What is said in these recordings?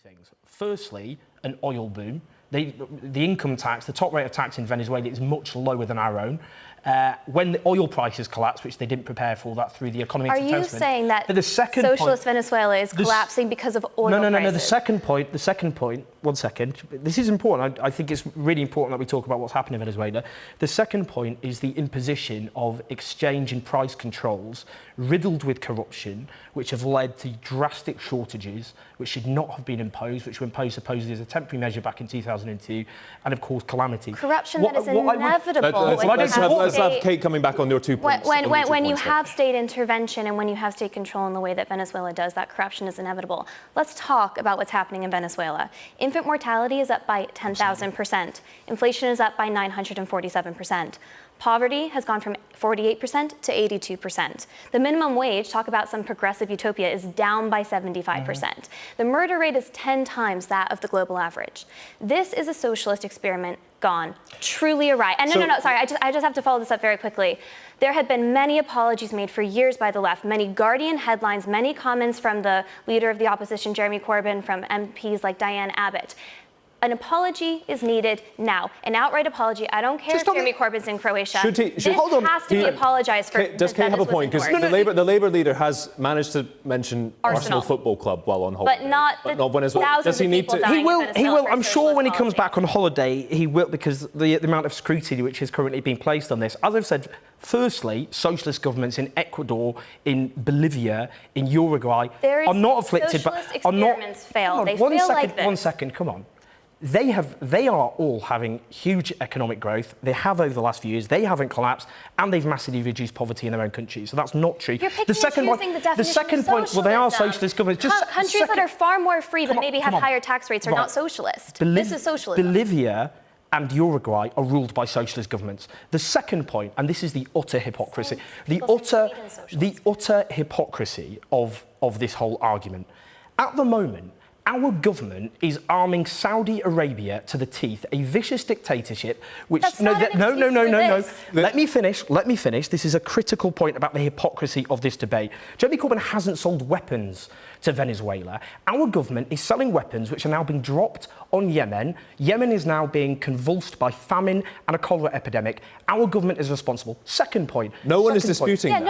Things. Firstly, an oil boom. The income tax, the top rate of tax in Venezuela is much lower than our own. When the oil prices collapsed, which they didn't prepare for that through the economy. Are you saying that socialist Venezuela is collapsing because of oil prices? No. The second point, one second. This is important. I think it's really important that we talk about what's happening in Venezuela. The second point is the imposition of exchange and price controls riddled with corruption, which have led to drastic shortages, which should not have been imposed, which were imposed supposedly as a temporary measure back in 2002, and of course calamity. Corruption that is inevitable. Let's have Kate coming back on your 2 points. When you have state intervention and when you have state control in the way that Venezuela does, that corruption is inevitable. Let's talk about what's happening in Venezuela. Infant mortality is up by 10,000%. Inflation is up by 947%. Poverty has gone from 48% to 82%. The minimum wage, talk about some progressive utopia, is down by 75%. The murder rate is 10 times that of the global average. This is a socialist experiment gone truly awry. And sorry, I just have to follow this up very quickly. There had been many apologies made for years by the left, many Guardian headlines, many comments from the leader of the opposition, Jeremy Corbyn, from MPs like Diane Abbott. An apology is needed now. An outright apology. I don't care if Jeremy Corbyn's in Croatia. This has to be apologized for. Does Kate have a point? Because the Labour leader has managed to mention Arsenal Football Club while on holiday. But not Venezuela. Does he need to? He will. I'm sure when he comes back on holiday, he will, because the amount of scrutiny which is currently being placed on this. As I've said, firstly, socialist governments in Ecuador, in Bolivia, in Uruguay are not afflicted. Socialist experiments fail. They fail like this. 1 second. Come on. They are all having huge economic growth. They have over the last few years. They haven't collapsed, and they've massively reduced poverty in their own countries. So that's not true. You're picking the second point, well, they are socialist governments. Countries that are far more free, that maybe have higher tax rates, are not socialist. This is socialism. Bolivia and Uruguay are ruled by socialist governments. The second point, and this is the utter hypocrisy, the utter hypocrisy of this whole argument. At the moment, our government is arming Saudi Arabia to the teeth, a vicious dictatorship which... No. Let me finish. This is a critical point about the hypocrisy of this debate. Jeremy Corbyn hasn't sold weapons to Venezuela. Our government is selling weapons which are now being dropped on Yemen. Yemen is now being convulsed by famine and a cholera epidemic. Our government is responsible. Second point. No one is disputing that.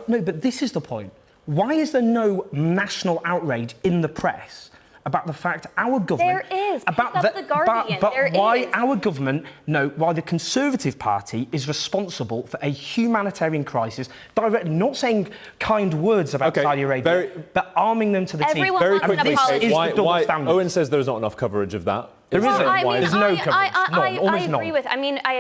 No, but this is the point. Why is there no national outrage in the press about the fact our government... There is. The Guardian. Why the Conservative Party is responsible for a humanitarian crisis, directly, not saying kind words about Saudi Arabia, but arming them to the teeth. Very quickly, why standard. Owen says there's not enough coverage of that. There isn't. There's no coverage.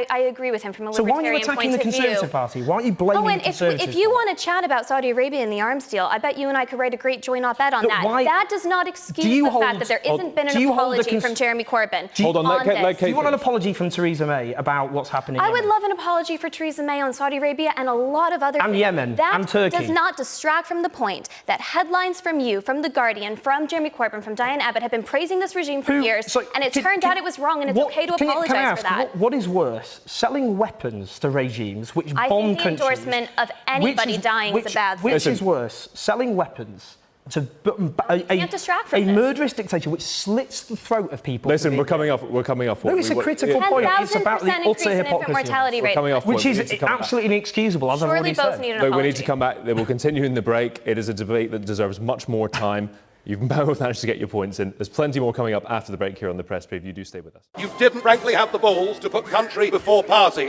I agree with him from a libertarian point of view. So why are you attacking the Conservative Party? Why are you blaming the Conservatives? If you want to chat about Saudi Arabia and the arms deal, I bet you and I could write a great joint op-ed on that. That does not excuse the fact that there isn't been an apology from Jeremy Corbyn. Hold on, do you want an apology from Theresa May about what's happening? I would love an apology for Theresa May on Saudi Arabia and a lot of other things. And Yemen, and Turkey. That does not distract from the point that headlines from you, from The Guardian, from Jeremy Corbyn, from Diane Abbott have been praising this regime for years, and it turned out it was wrong. And it's okay to apologise for that. What is worse, selling weapons to regimes which bomb countries? I think the endorsement of anybody dying is a bad thing. Which is worse, selling weapons to a murderous dictator which slits the throat of people? Listen, we're coming off. No, it's a critical point. It's about the utter hypocrisy, which is absolutely inexcusable, as I've already said. We need to come back. They will continue in the break. It is a debate that deserves much more time. You've both managed to get your points in. There's plenty more coming up after the break here on the Press Preview. Do stay with us. You didn't frankly have the balls to put country before party.